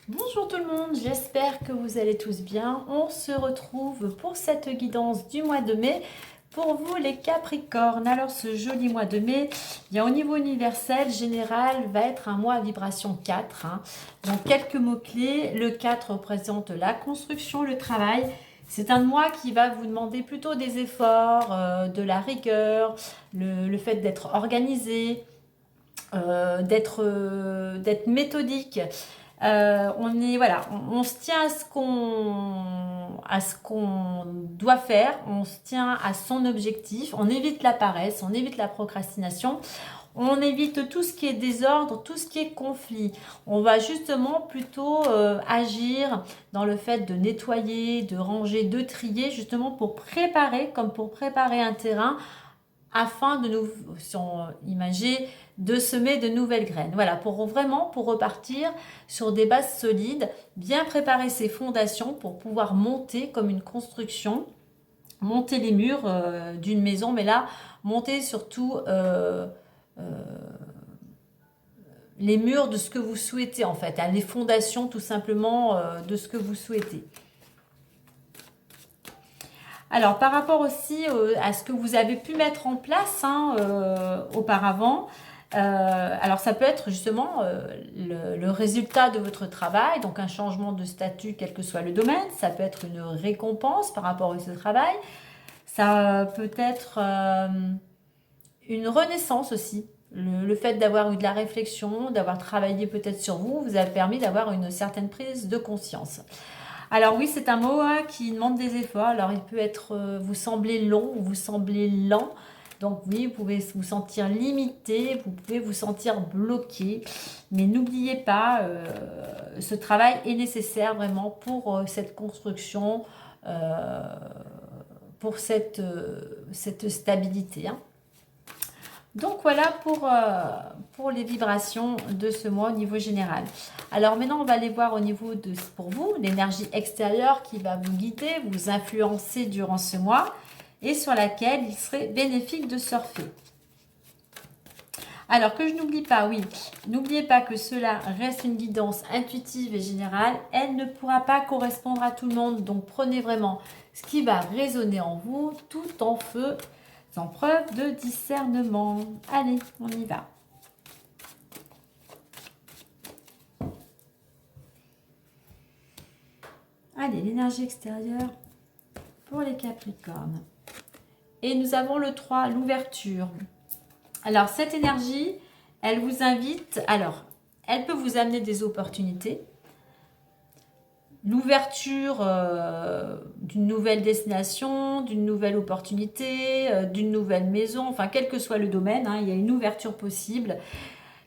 Bonjour tout le monde, j'espère que vous allez tous bien. On se retrouve pour cette guidance du mois de mai. Pour vous les Capricornes, alors ce joli mois de mai, au niveau universel, général, va être un mois à vibration 4. Donc quelques mots-clés, le 4 représente la construction, le travail. C'est un mois qui va vous demander plutôt des efforts, de la rigueur, le fait d'être organisé, d'être méthodique. On se tient à ce qu'on doit faire, on se tient à son objectif, on évite la paresse, on évite la procrastination, on évite tout ce qui est désordre, tout ce qui est conflit. On va justement plutôt agir dans le fait de nettoyer, de ranger, de trier, justement pour préparer, comme pour préparer un terrain afin de nous, si on imagine, de semer de nouvelles graines. Voilà, pour repartir sur des bases solides, bien préparer ses fondations pour pouvoir monter comme une construction, monter les murs d'une maison, mais là, monter surtout les murs de ce que vous souhaitez en fait, les fondations tout simplement de ce que vous souhaitez. Alors, par rapport aussi à ce que vous avez pu mettre en place auparavant, alors ça peut être justement le résultat de votre travail, donc un changement de statut quel que soit le domaine, ça peut être une récompense par rapport à ce travail, ça peut être une renaissance aussi. Le fait d'avoir eu de la réflexion, d'avoir travaillé peut-être sur vous, vous a permis d'avoir une certaine prise de conscience. Alors oui, c'est un mot qui demande des efforts. Alors il peut être, vous semblez long ou vous semblez lent. Donc oui, vous pouvez vous sentir limité, vous pouvez vous sentir bloqué. Mais n'oubliez pas, ce travail est nécessaire vraiment pour cette construction, euh, pour cette stabilité. Donc voilà pour les vibrations de ce mois au niveau général. Alors maintenant, on va aller voir au niveau de, pour vous, l'énergie extérieure qui va vous guider, vous influencer durant ce mois et sur laquelle il serait bénéfique de surfer. Alors que je n'oublie pas, oui, n'oubliez pas que cela reste une guidance intuitive et générale. Elle ne pourra pas correspondre à tout le monde, donc prenez vraiment ce qui va résonner en vous tout en feu sans preuve de discernement. Allez, on y va. Allez, l'énergie extérieure pour les Capricornes. Et nous avons le 3, l'ouverture. Alors, cette énergie, elle vous invite, alors, elle peut vous amener des opportunités. L'ouverture d'une nouvelle destination, d'une nouvelle opportunité, d'une nouvelle maison, enfin quel que soit le domaine, il y a une ouverture possible.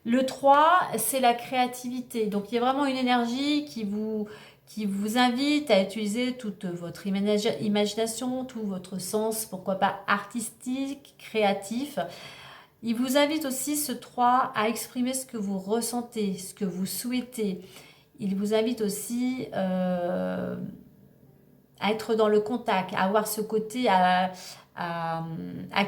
Le 3, c'est la créativité. Donc il y a vraiment une énergie qui vous invite à utiliser toute votre imagination, tout votre sens, pourquoi pas artistique, créatif. Il vous invite aussi ce 3 à exprimer ce que vous ressentez, ce que vous souhaitez. Il vous invite aussi à être dans le contact, à avoir ce côté, à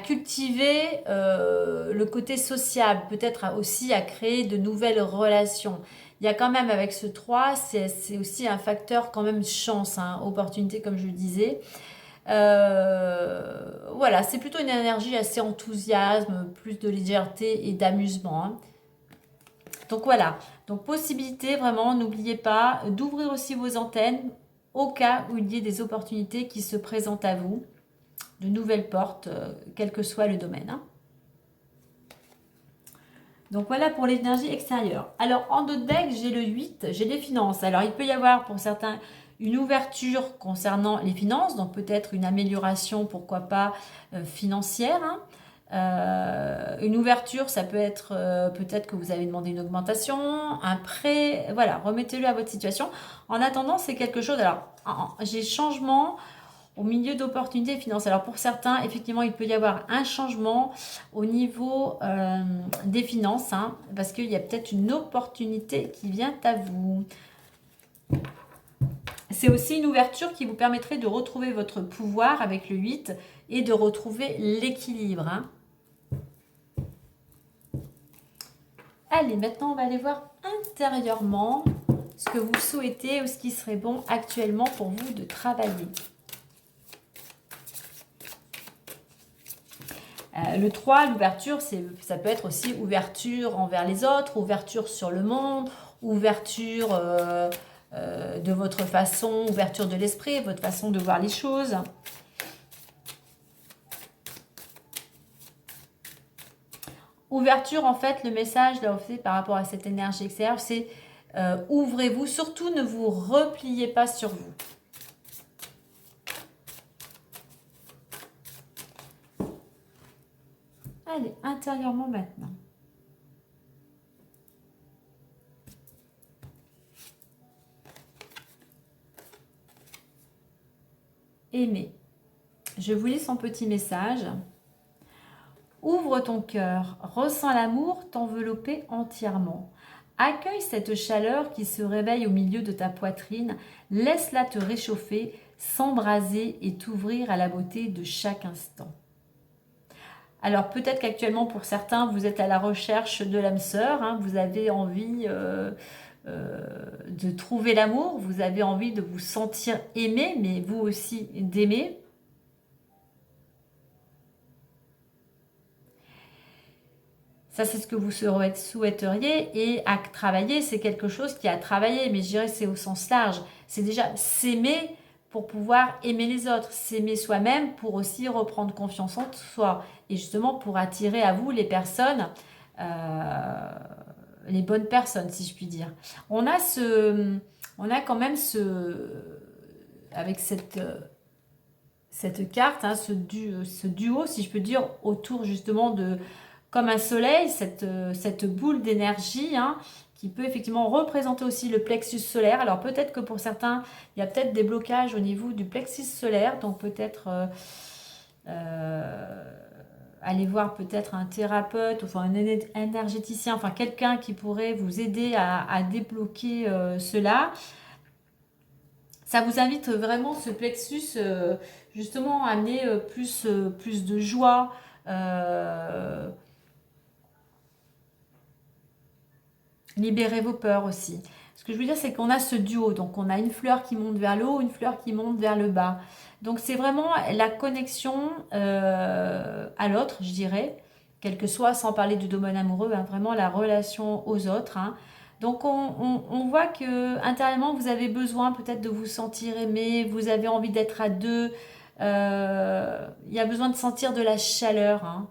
cultiver le côté sociable, peut-être aussi à créer de nouvelles relations. Il y a quand même avec ce 3, c'est aussi un facteur quand même chance, opportunité comme je le disais. Voilà, c'est plutôt une énergie assez enthousiasme, plus de légèreté et d'amusement. Donc voilà, donc possibilité vraiment, n'oubliez pas d'ouvrir aussi vos antennes au cas où il y ait des opportunités qui se présentent à vous, de nouvelles portes, quel que soit le domaine. Donc voilà pour l'énergie extérieure. Alors en dos de deck, j'ai le 8, j'ai les finances. Alors il peut y avoir pour certains une ouverture concernant les finances, donc peut-être une amélioration, pourquoi pas, financière. Une ouverture, ça peut être peut-être que vous avez demandé une augmentation, un prêt, voilà, remettez-le à votre situation. En attendant, c'est quelque chose, alors j'ai changement au milieu d'opportunités finances. Alors pour certains, effectivement, il peut y avoir un changement au niveau des finances, parce qu'il y a peut-être une opportunité qui vient à vous. C'est aussi une ouverture qui vous permettrait de retrouver votre pouvoir avec le 8 et de retrouver l'équilibre. Allez, maintenant on va aller voir intérieurement ce que vous souhaitez ou ce qui serait bon actuellement pour vous de travailler. Le 3, l'ouverture, ça peut être aussi ouverture envers les autres, ouverture sur le monde, ouverture de votre façon, ouverture de l'esprit, votre façon de voir les choses. Ouverture, en fait, le message là, par rapport à cette énergie extérieure, c'est ouvrez-vous, surtout ne vous repliez pas sur vous. Allez, intérieurement maintenant. Aimer. Je vous lis son petit message. Ouvre ton cœur, ressens l'amour t'envelopper entièrement. Accueille cette chaleur qui se réveille au milieu de ta poitrine. Laisse-la te réchauffer, s'embraser et t'ouvrir à la beauté de chaque instant. Alors peut-être qu'actuellement pour certains, vous êtes à la recherche de l'âme sœur, hein, vous avez envie de trouver l'amour, vous avez envie de vous sentir aimé, mais vous aussi d'aimer. Ça, c'est ce que vous souhaiteriez. Et à travailler, c'est quelque chose qui a travaillé, mais je dirais c'est au sens large. C'est déjà s'aimer pour pouvoir aimer les autres, s'aimer soi-même pour aussi reprendre confiance en soi. Et justement pour attirer à vous les personnes, les bonnes personnes, si je puis dire. On a quand même avec cette carte, hein, ce duo, si je peux dire, autour justement de, comme un soleil, cette boule d'énergie, hein, qui peut effectivement représenter aussi le plexus solaire. Alors peut-être que pour certains, il y a peut-être des blocages au niveau du plexus solaire, donc peut-être aller voir peut-être un thérapeute, enfin un énergéticien, enfin quelqu'un qui pourrait vous aider à débloquer cela. Ça vous invite vraiment, ce plexus, justement à amener plus de joie. Libérez vos peurs aussi. Ce que je veux dire, c'est qu'on a ce duo. Donc, on a une fleur qui monte vers le haut, une fleur qui monte vers le bas. Donc, c'est vraiment la connexion à l'autre, je dirais. Quel que soit, sans parler du domaine amoureux, hein, vraiment la relation aux autres. Hein. Donc, on voit que intérieurement, vous avez besoin peut-être de vous sentir aimé. Vous avez envie d'être à deux. Il y a besoin de sentir de la chaleur. Hein.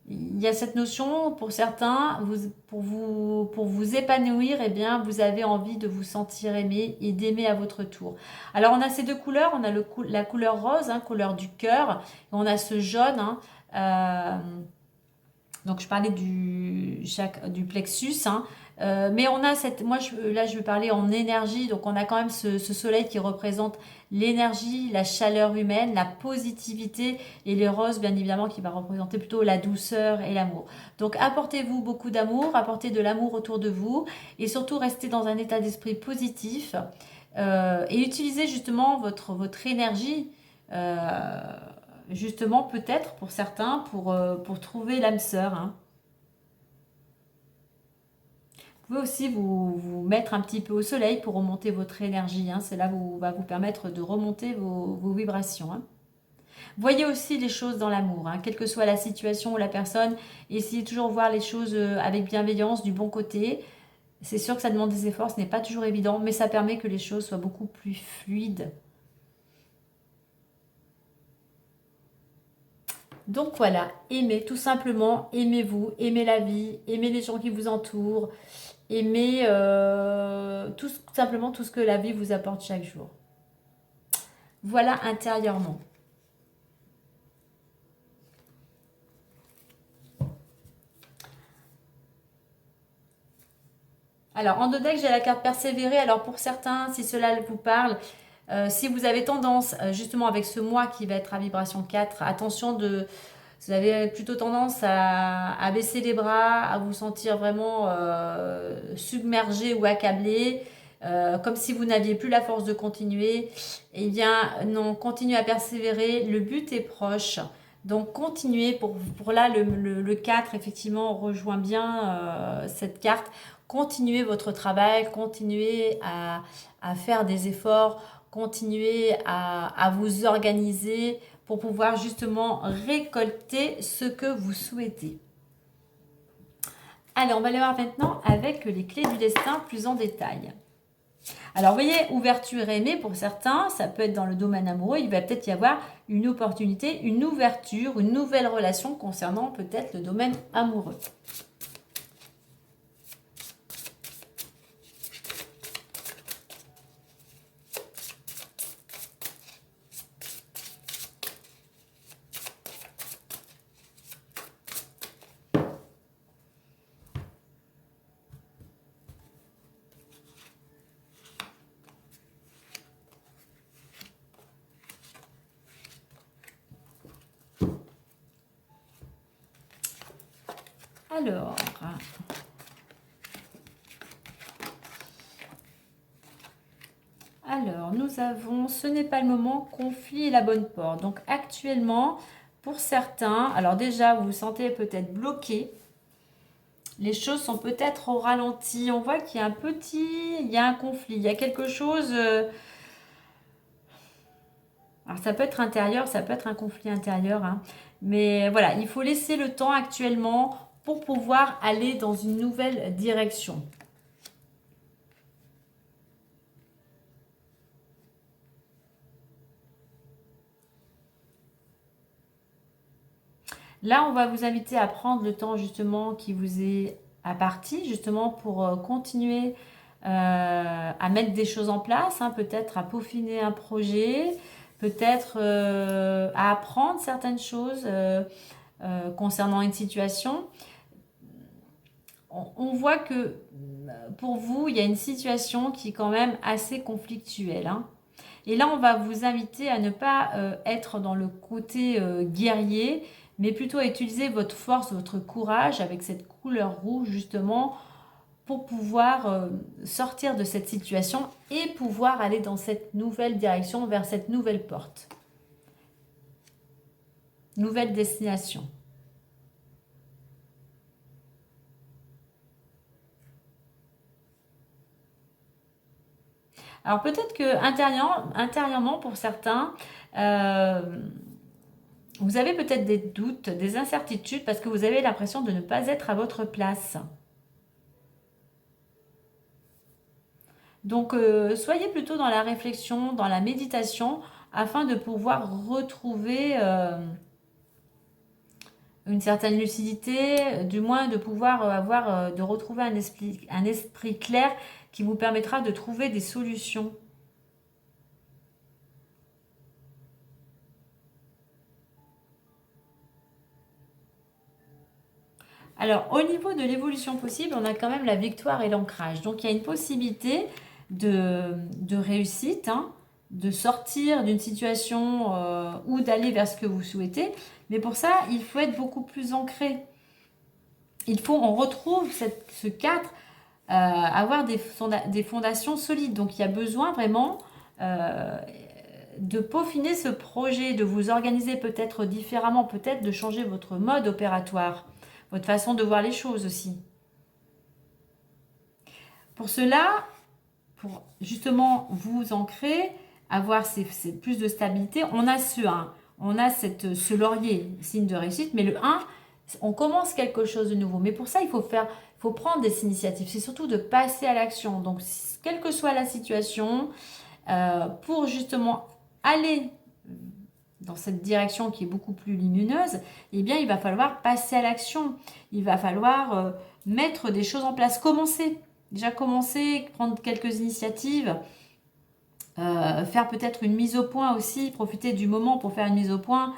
Il y a cette notion, pour certains, pour vous épanouir, eh bien, vous avez envie de vous sentir aimé et d'aimer à votre tour. Alors, on a ces deux couleurs. On a la couleur rose, hein, couleur du cœur. Et on a ce jaune. Hein, donc, je parlais du plexus. Hein, mais on a là, je vais parler en énergie. Donc, on a quand même ce soleil qui représente l'énergie, la chaleur humaine, la positivité, et les roses, bien évidemment, qui va représenter plutôt la douceur et l'amour. Donc, apportez-vous beaucoup d'amour, apportez de l'amour autour de vous, et surtout, restez dans un état d'esprit positif, et utilisez justement votre énergie, justement, peut-être, pour certains, pour trouver l'âme sœur, hein. Vous pouvez aussi vous mettre un petit peu au soleil pour remonter votre énergie. Hein. Cela va vous permettre de remonter vos vibrations. Hein. Voyez aussi les choses dans l'amour. Hein. Quelle que soit la situation ou la personne, essayez toujours de voir les choses avec bienveillance, du bon côté. C'est sûr que ça demande des efforts, ce n'est pas toujours évident, mais ça permet que les choses soient beaucoup plus fluides. Donc voilà, aimez, tout simplement, aimez-vous, aimez la vie, aimez les gens qui vous entourent, aimez tout simplement tout ce que la vie vous apporte chaque jour. Voilà intérieurement. Alors, en deux decks, j'ai la carte persévérer. Alors, pour certains, si cela vous parle, si vous avez tendance, justement avec ce mois qui va être à vibration 4, attention vous avez plutôt tendance à baisser les bras, à vous sentir vraiment submergé ou accablé, comme si vous n'aviez plus la force de continuer. Eh bien, non, continuez à persévérer. Le but est proche. Donc continuez, pour là le 4 effectivement rejoint bien cette carte. Continuez votre travail, continuez à faire des efforts, continuez à vous organiser pour pouvoir justement récolter ce que vous souhaitez. Allez, on va aller voir maintenant avec les clés du destin plus en détail. Alors, vous voyez, ouverture aimée pour certains, ça peut être dans le domaine amoureux, il va peut-être y avoir une opportunité, une ouverture, une nouvelle relation concernant peut-être le domaine amoureux. Alors, nous avons, ce n'est pas le moment, conflit et la bonne porte. Donc actuellement, pour certains, alors déjà, vous vous sentez peut-être bloqué. Les choses sont peut-être au ralenti. On voit qu'il y a il y a un conflit, il y a quelque chose. Alors ça peut être intérieur, ça peut être un conflit intérieur, hein. Mais voilà, il faut laisser le temps actuellement pour pouvoir aller dans une nouvelle direction. Là, on va vous inviter à prendre le temps justement qui vous est imparti, justement pour continuer à mettre des choses en place, hein, peut-être à peaufiner un projet, peut-être à apprendre certaines choses concernant une situation. On voit que pour vous, il y a une situation qui est quand même assez conflictuelle, hein. Et là, on va vous inviter à ne pas être dans le côté guerrier, mais plutôt à utiliser votre force, votre courage avec cette couleur rouge justement pour pouvoir sortir de cette situation et pouvoir aller dans cette nouvelle direction, vers cette nouvelle porte, nouvelle destination. Alors peut-être que intérieurement pour certains, euh, vous avez peut-être des doutes, des incertitudes parce que vous avez l'impression de ne pas être à votre place. Donc soyez plutôt dans la réflexion, dans la méditation afin de pouvoir retrouver une certaine lucidité, du moins de pouvoir de retrouver un esprit clair qui vous permettra de trouver des solutions. Alors, au niveau de l'évolution possible, on a quand même la victoire et l'ancrage. Donc, il y a une possibilité de réussite, hein, de sortir d'une situation ou d'aller vers ce que vous souhaitez. Mais pour ça, il faut être beaucoup plus ancré. On retrouve ce 4, avoir des fondations solides. Donc, il y a besoin vraiment de peaufiner ce projet, de vous organiser peut-être différemment, peut-être de changer votre mode opératoire, votre façon de voir les choses aussi. Pour cela, pour justement vous ancrer, avoir plus de stabilité, on a ce 1, on a ce laurier, signe de réussite, mais le 1, on commence quelque chose de nouveau. Mais pour ça, il faut prendre des initiatives. C'est surtout de passer à l'action. Donc, quelle que soit la situation, pour justement aller dans cette direction qui est beaucoup plus lumineuse, eh bien, il va falloir passer à l'action. Il va falloir mettre des choses en place. Déjà commencer, prendre quelques initiatives, faire peut-être une mise au point aussi, profiter du moment pour faire une mise au point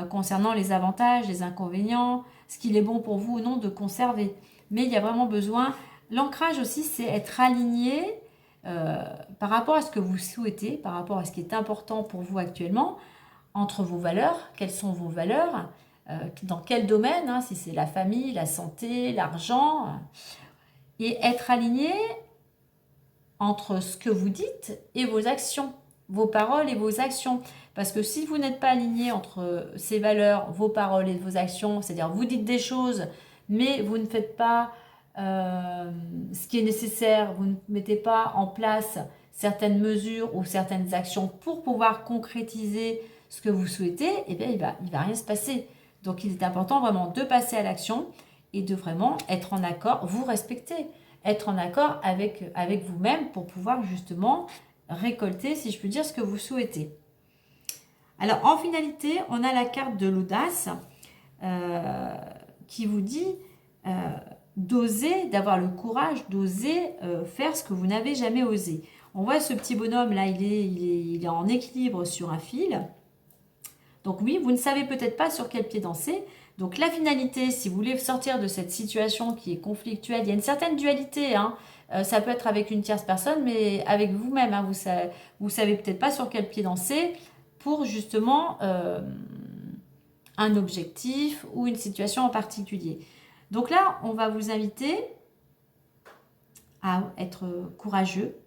concernant les avantages, les inconvénients, ce qu'il est bon pour vous ou non de conserver. Mais il y a vraiment besoin, l'ancrage aussi, c'est être aligné par rapport à ce que vous souhaitez, par rapport à ce qui est important pour vous actuellement, entre vos valeurs, quelles sont vos valeurs, dans quel domaine, hein, si c'est la famille, la santé, l'argent, et être aligné entre ce que vous dites et vos actions, vos paroles et vos actions. Parce que si vous n'êtes pas aligné entre ces valeurs, vos paroles et vos actions, c'est-à-dire vous dites des choses, mais vous ne faites pas ce qui est nécessaire, vous ne mettez pas en place certaines mesures ou certaines actions pour pouvoir concrétiser ce que vous souhaitez, eh bien il va rien se passer. Donc il est important vraiment de passer à l'action et de vraiment être en accord, vous respecter, être en accord avec vous-même pour pouvoir justement récolter, si je peux dire, ce que vous souhaitez. Alors en finalité, on a la carte de l'audace qui vous dit d'oser, d'avoir le courage d'oser faire ce que vous n'avez jamais osé. On voit ce petit bonhomme là, il est en équilibre sur un fil. Donc oui, vous ne savez peut-être pas sur quel pied danser. Donc la finalité, si vous voulez sortir de cette situation qui est conflictuelle, il y a une certaine dualité, hein. Ça peut être avec une tierce personne, mais avec vous-même, hein. Vous savez peut-être pas sur quel pied danser pour justement un objectif ou une situation en particulier. Donc là, on va vous inviter à être courageux,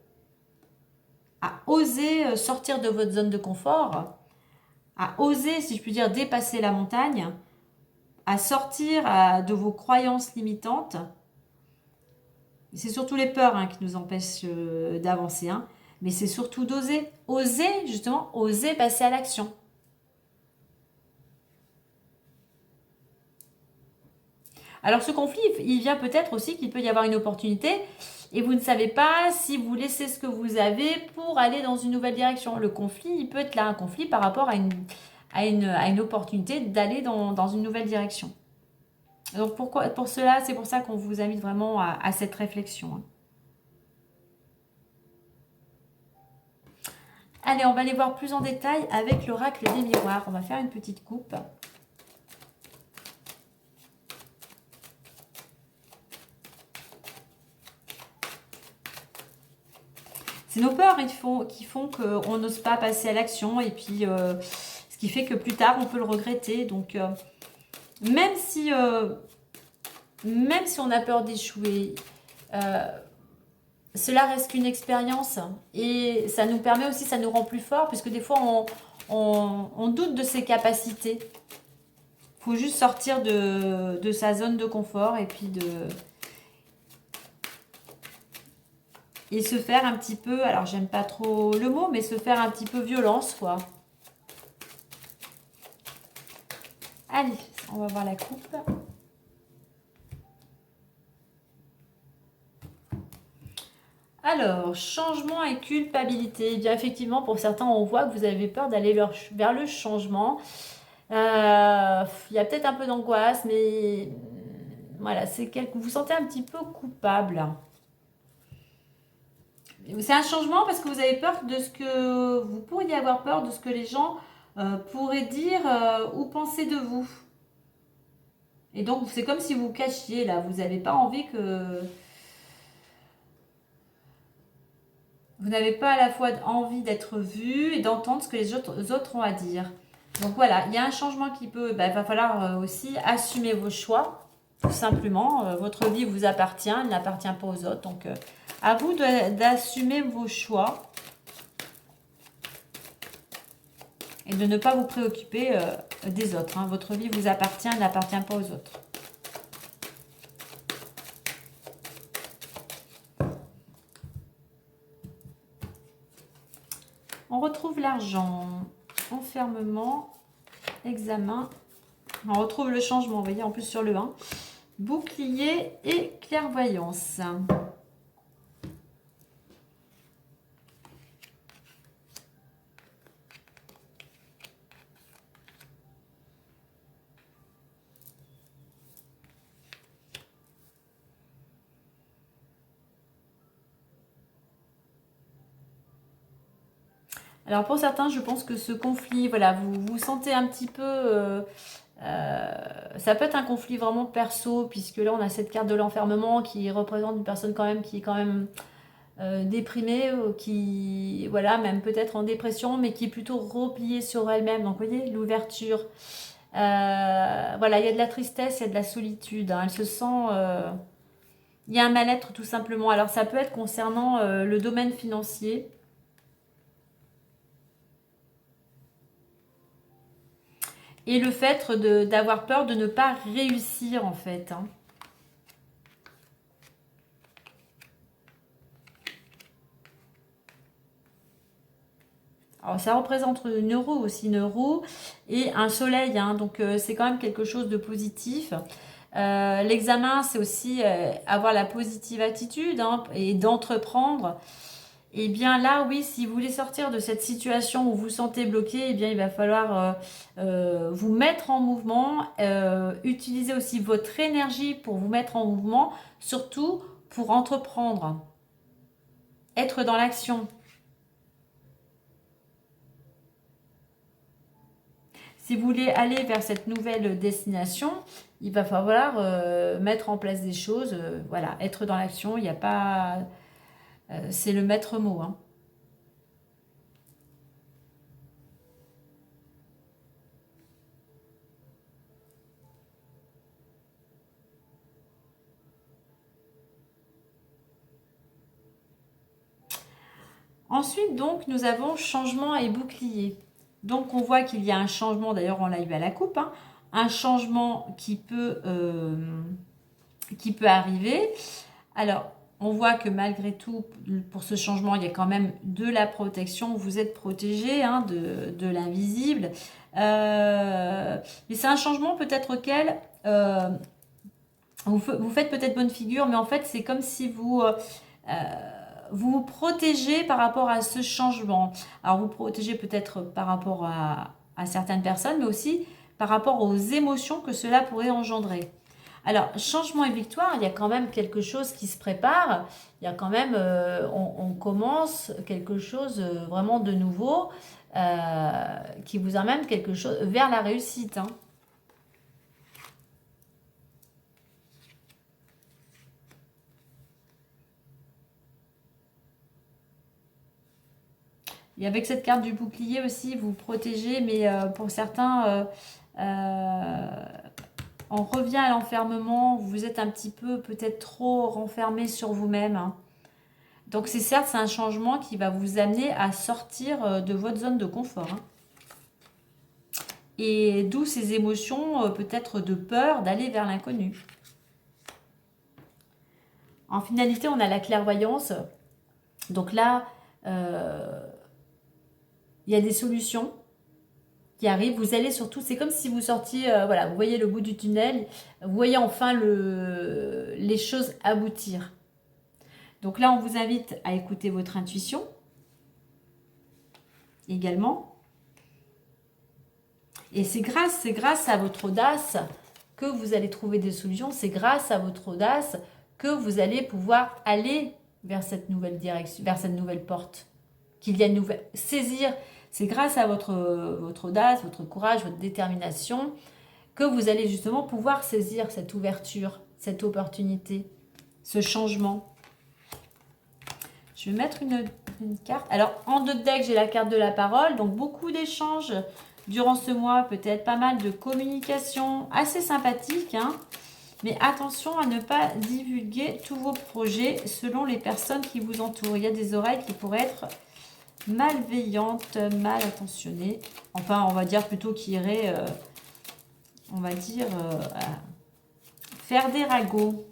à oser sortir de votre zone de confort, à oser, si je puis dire, dépasser la montagne, à sortir de vos croyances limitantes. C'est surtout les peurs hein, qui nous empêchent d'avancer, hein. Mais c'est surtout d'oser, oser justement, oser passer à l'action. Alors ce conflit, il vient peut-être aussi qu'il peut y avoir une opportunité et vous ne savez pas si vous laissez ce que vous avez pour aller dans une nouvelle direction. Le conflit, il peut être là un conflit par rapport à une opportunité d'aller dans une nouvelle direction. Donc pour cela, c'est pour ça qu'on vous invite vraiment à cette réflexion, hein. Allez, on va aller voir plus en détail avec l'oracle des miroirs. On va faire une petite coupe. C'est nos peurs qui font qu'on n'ose pas passer à l'action et puis ce qui fait que plus tard on peut le regretter. Donc même si on a peur d'échouer, cela reste qu'une expérience et ça nous permet aussi, ça nous rend plus forts puisque des fois on doute de ses capacités. Il faut juste sortir de sa zone de confort et puis et se faire un petit peu, alors j'aime pas trop le mot, mais se faire un petit peu violence, quoi. Allez, on va voir la coupe. Alors, changement et culpabilité. Eh bien, effectivement, pour certains, on voit que vous avez peur d'aller vers le changement. Il y a peut-être un peu d'angoisse, mais voilà, vous vous sentez un petit peu coupable. C'est un changement parce que vous avez peur de ce que vous pourriez avoir peur de ce que les gens pourraient dire ou penser de vous. Et donc c'est comme si vous cachiez là, vous n'avez pas envie que vous n'avez pas à la fois envie d'être vu et d'entendre ce que les autres ont à dire. Donc voilà, il y a un changement qui peut, il va falloir aussi assumer vos choix, tout simplement. Votre vie vous appartient, elle n'appartient pas aux autres. Donc à vous d'assumer vos choix et de ne pas vous préoccuper des autres, hein. Votre vie vous appartient, elle n'appartient pas aux autres. On retrouve l'argent, enfermement, examen. On retrouve le changement, vous voyez, en plus sur le 1. Bouclier et clairvoyance. Alors pour certains, je pense que ce conflit, voilà, vous vous sentez un petit peu... ça peut être un conflit vraiment perso, puisque là on a cette carte de l'enfermement qui représente une personne quand même qui est quand même déprimée, qui, voilà, même peut-être en dépression, mais qui est plutôt repliée sur elle-même. Donc vous voyez, l'ouverture. Voilà, il y a de la tristesse, il y a de la solitude, hein. Elle se sent... il y a un mal-être tout simplement. Alors ça peut être concernant le domaine financier. et le fait d'avoir peur de ne pas réussir en fait. Hein. Alors ça représente une roue aussi, une roue et un soleil, hein, donc c'est quand même quelque chose de positif. L'examen, c'est aussi avoir la positive attitude hein, et d'entreprendre. Et bien là, oui, si vous voulez sortir de cette situation où vous vous sentez bloqué, eh bien il va falloir vous mettre en mouvement, utiliser aussi votre énergie pour vous mettre en mouvement, surtout pour entreprendre, être dans l'action. Si vous voulez aller vers cette nouvelle destination, il va falloir mettre en place des choses, voilà, être dans l'action, il n'y a pas... c'est le maître mot. Hein. Ensuite, donc, nous avons changement et bouclier. Donc, on voit qu'il y a un changement, d'ailleurs, on l'a eu à la coupe, hein, un changement qui peut arriver. Alors, on voit que malgré tout, pour ce changement, il y a quand même de la protection. Vous êtes protégé hein, de l'invisible. Mais c'est un changement peut-être auquel vous faites peut-être bonne figure, mais en fait, c'est comme si vous vous protégez par rapport à ce changement. Alors, vous protégez peut-être par rapport à certaines personnes, mais aussi par rapport aux émotions que cela pourrait engendrer. Alors, changement et victoire, il y a quand même quelque chose qui se prépare. Il y a quand même, on commence quelque chose vraiment de nouveau qui vous amène quelque chose vers la réussite. Hein. Et avec cette carte du bouclier aussi, vous protégez, mais pour certains, on revient à l'enfermement. Vous êtes un petit peu peut-être trop renfermé sur vous-même. Hein. Donc c'est certes, c'est un changement qui va vous amener à sortir de votre zone de confort. Hein. Et d'où ces émotions peut-être de peur d'aller vers l'inconnu. En finalité, on a la clairvoyance. Donc là, il y a des solutions qui arrivent. Vous allez surtout, c'est comme si vous sortiez, voilà, vous voyez le bout du tunnel, vous voyez enfin les choses aboutir. Donc là, on vous invite à écouter votre intuition également. Et c'est grâce à votre audace que vous allez trouver des solutions. C'est grâce à votre audace que vous allez pouvoir aller vers cette nouvelle direction, vers cette nouvelle porte. Qu'il y a une nouvelle... Saisir, c'est grâce à votre audace, votre courage, votre détermination que vous allez justement pouvoir saisir cette ouverture, cette opportunité, ce changement. Je vais mettre une carte. Alors, en deux decks, j'ai la carte de la parole. Donc, beaucoup d'échanges durant ce mois. Peut-être pas mal de communication assez sympathique. Hein. Mais attention à ne pas divulguer tous vos projets selon les personnes qui vous entourent. Il y a des oreilles qui pourraient être malveillantes, mal intentionnées. Enfin, on va dire plutôt qui iraient, on va dire, faire des ragots.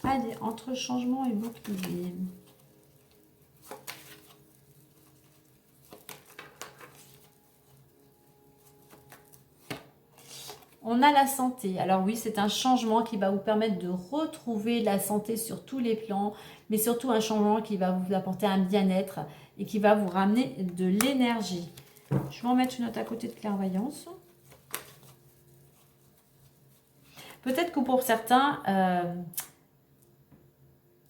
Allez, entre changement et bouclier. On a la santé. Alors oui, c'est un changement qui va vous permettre de retrouver la santé sur tous les plans, mais surtout un changement qui va vous apporter un bien-être et qui va vous ramener de l'énergie. Je vais en mettre une autre à côté de clairvoyance. Peut-être que pour certains,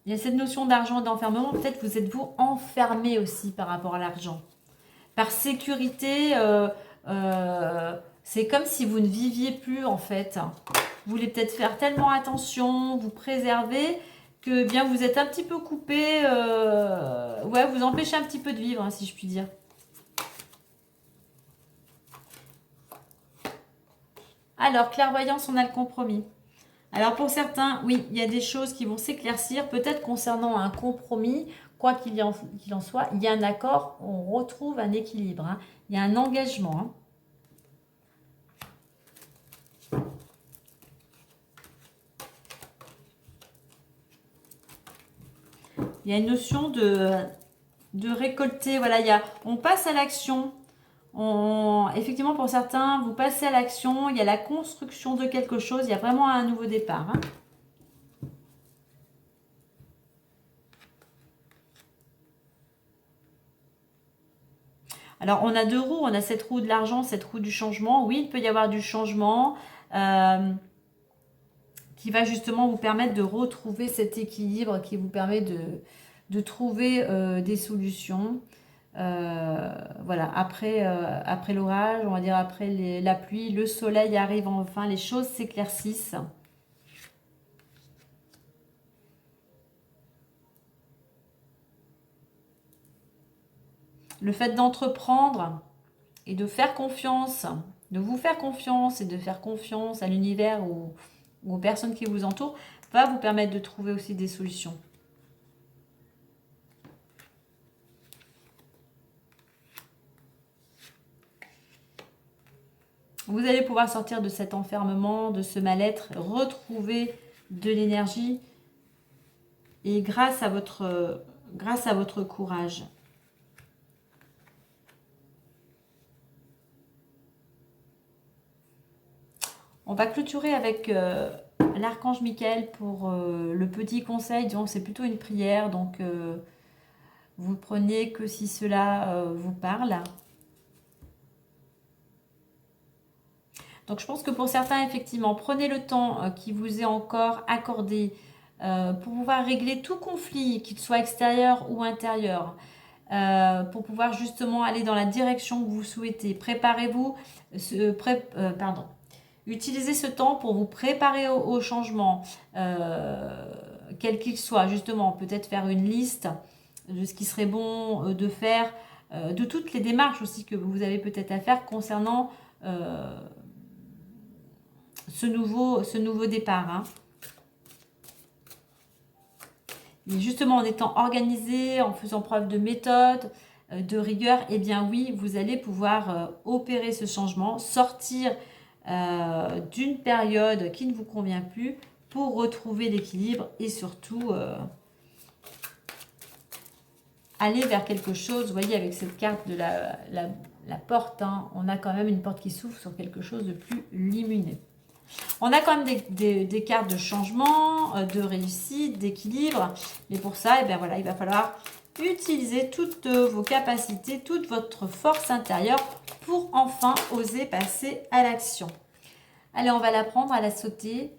il y a cette notion d'argent et d'enfermement. Peut-être que vous êtes-vous enfermé aussi par rapport à l'argent. Par sécurité, c'est comme si vous ne viviez plus en fait. Vous voulez peut-être faire tellement attention, vous préserver, que bien vous êtes un petit peu coupé. Ouais, vous empêchez un petit peu de vivre, hein, si je puis dire. Alors, clairvoyance, on a le compromis. Alors pour certains, oui, il y a des choses qui vont s'éclaircir, peut-être concernant un compromis, quoi qu'il en soit, il y a un accord, on retrouve un équilibre, hein. Il y a un engagement, hein. Il y a une notion de récolter. Voilà, on passe à l'action. Effectivement, pour certains, vous passez à l'action. Il y a la construction de quelque chose. Il y a vraiment un nouveau départ, hein. Alors, on a deux roues. On a cette roue de l'argent, cette roue du changement. Oui, il peut y avoir du changement qui va justement vous permettre de retrouver cet équilibre, qui vous permet de trouver des solutions. Voilà, après l'orage, on va dire après la pluie, le soleil arrive enfin, les choses s'éclaircissent. Le fait d'entreprendre et de faire confiance, de vous faire confiance et de faire confiance à l'univers ou aux personnes qui vous entourent, va vous permettre de trouver aussi des solutions. Vous allez pouvoir sortir de cet enfermement, de ce mal-être, retrouver de l'énergie et grâce à votre courage. On va clôturer avec l'archange Michael pour le petit conseil. Donc c'est plutôt une prière, donc vous prenez que si cela vous parle. Donc je pense que pour certains, effectivement, prenez le temps qui vous est encore accordé pour pouvoir régler tout conflit, qu'il soit extérieur ou intérieur, pour pouvoir justement aller dans la direction que vous souhaitez. Préparez-vous, utilisez ce temps pour vous préparer au changement, quel qu'il soit, justement, peut-être faire une liste de ce qui serait bon de faire, de toutes les démarches aussi que vous avez peut-être à faire concernant ce nouveau départ, hein. Et justement, en étant organisé, en faisant preuve de méthode, de rigueur, eh bien oui, vous allez pouvoir opérer ce changement, sortir d'une période qui ne vous convient plus pour retrouver l'équilibre et surtout aller vers quelque chose. Vous voyez, avec cette carte de la porte, hein, on a quand même une porte qui s'ouvre sur quelque chose de plus lumineux. On a quand même des cartes de changement, de réussite, d'équilibre. Mais pour ça, eh bien voilà, il va falloir utiliser toutes vos capacités, toute votre force intérieure pour enfin oser passer à l'action. Allez, on va la prendre, à la sauter.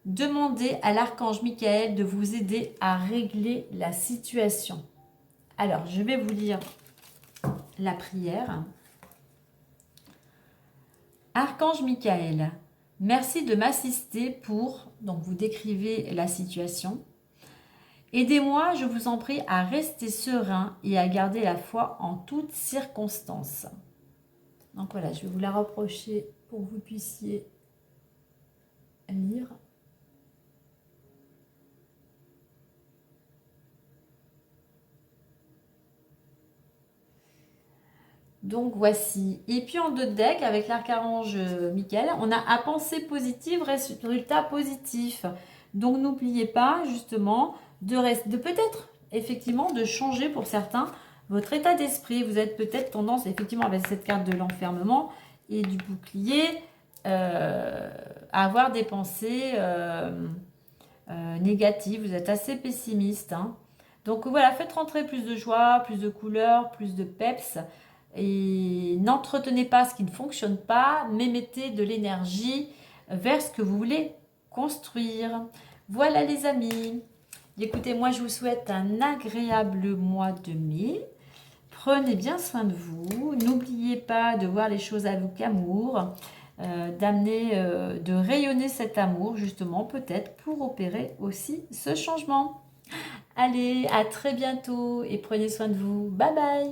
Demandez à l'archange Michael de vous aider à régler la situation. Alors, je vais vous lire la prière. Archange Michael, merci de m'assister pour... Donc, vous décrivez la situation. Aidez-moi, je vous en prie, à rester serein et à garder la foi en toutes circonstances. Donc voilà, je vais vous la rapprocher pour que vous puissiez lire. Donc voici. Et puis en deux decks, avec l'archange Michael, on a à pensée positive, résultat positif. Donc n'oubliez pas justement de peut-être effectivement de changer pour certains votre état d'esprit. Vous êtes peut-être tendance effectivement avec cette carte de l'enfermement et du bouclier à avoir des pensées négatives. Vous êtes assez pessimiste, hein. Donc voilà, faites rentrer plus de joie, plus de couleurs, plus de peps. Et n'entretenez pas ce qui ne fonctionne pas, mais mettez de l'énergie vers ce que vous voulez construire. Voilà les amis. Écoutez, moi je vous souhaite un agréable mois de mai. Prenez bien soin de vous. N'oubliez pas de voir les choses avec amour, de rayonner cet amour justement peut-être pour opérer aussi ce changement. Allez, à très bientôt et prenez soin de vous. Bye bye.